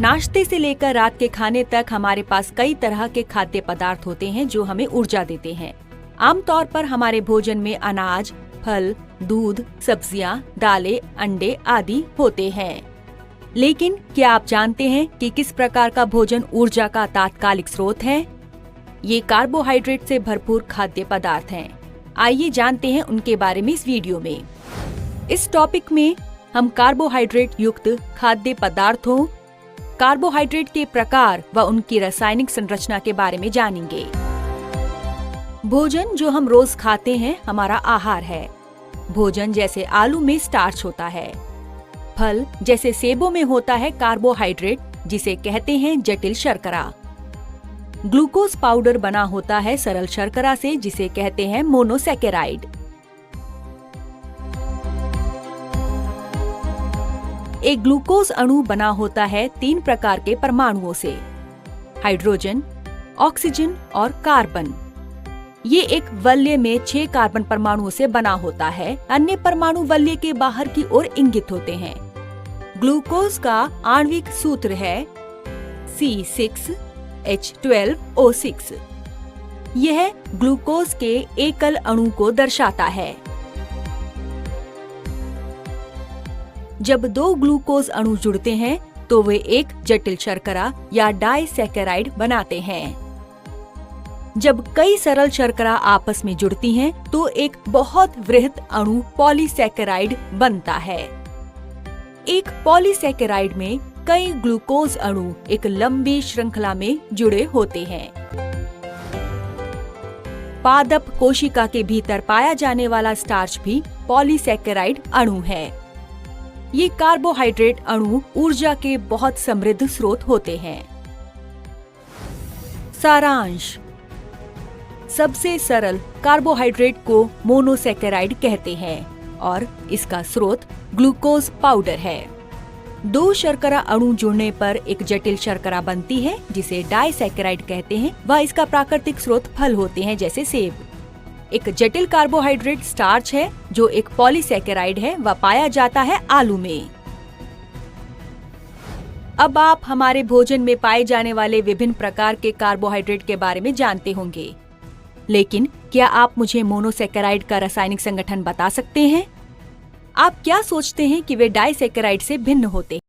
नाश्ते से लेकर रात के खाने तक हमारे पास कई तरह के खाद्य पदार्थ होते हैं जो हमें ऊर्जा देते हैं। आमतौर पर हमारे भोजन में अनाज, फल, दूध, सब्जियां, दालें, अंडे आदि होते हैं। लेकिन क्या आप जानते हैं कि किस प्रकार का भोजन ऊर्जा का तात्कालिक स्रोत है? ये कार्बोहाइड्रेट से भरपूर खाद्य पदार्थ हैं। आइए जानते हैं उनके बारे में इस वीडियो में। इस टॉपिक में हम कार्बोहाइड्रेट युक्त खाद्य पदार्थों, कार्बोहाइड्रेट के प्रकार व उनकी रासायनिक संरचना के बारे में जानेंगे। भोजन जो हम रोज खाते हैं हमारा आहार है। भोजन जैसे आलू में स्टार्च होता है। फल जैसे सेबों में होता है कार्बोहाइड्रेट, जिसे कहते हैं जटिल शर्करा। ग्लूकोज पाउडर बना होता है सरल शर्करा से, जिसे कहते हैं मोनोसैकेराइड। एक ग्लूकोज अणु बना होता है 3 प्रकार के परमाणुओं से, हाइड्रोजन, ऑक्सीजन और कार्बन। ये एक वलय में 6 कार्बन परमाणुओं से बना होता है। अन्य परमाणु वलय के बाहर की ओर इंगित होते हैं। ग्लूकोज का आणविक सूत्र है C6H12O6। यह ग्लूकोज के एकल अणु को दर्शाता है। जब 2 ग्लूकोज अणु जुड़ते हैं तो वे एक जटिल शर्करा या डाइसैकेराइड बनाते हैं। जब कई सरल शर्करा आपस में जुड़ती हैं तो एक बहुत वृहत अणु पॉलीसैकेराइड बनता है। एक पॉलीसैकेराइड में कई ग्लूकोज अणु एक लंबी श्रृंखला में जुड़े होते हैं। पादप कोशिका के भीतर पाया जाने वाला स्टार्च भी पॉलीसैकेराइड अणु है। ये कार्बोहाइड्रेट अणु ऊर्जा के बहुत समृद्ध स्रोत होते हैं। सारांश: सबसे सरल कार्बोहाइड्रेट को मोनोसैकेराइड कहते हैं और इसका स्रोत ग्लूकोज पाउडर है। 2 शर्करा अणु जुड़ने पर एक जटिल शर्करा बनती है, जिसे डाइसैकेराइड कहते हैं। वह इसका प्राकृतिक स्रोत फल होते हैं, जैसे सेब। एक जटिल कार्बोहाइड्रेट स्टार्च है जो एक पॉलीसैकेराइड है। वह पाया जाता है आलू में। अब आप हमारे भोजन में पाए जाने वाले विभिन्न प्रकार के कार्बोहाइड्रेट के बारे में जानते होंगे, लेकिन क्या आप मुझे मोनोसैकेराइड का रासायनिक संगठन बता सकते हैं? आप क्या सोचते हैं कि वे डाइसैकेराइड से भिन्न होते हैं?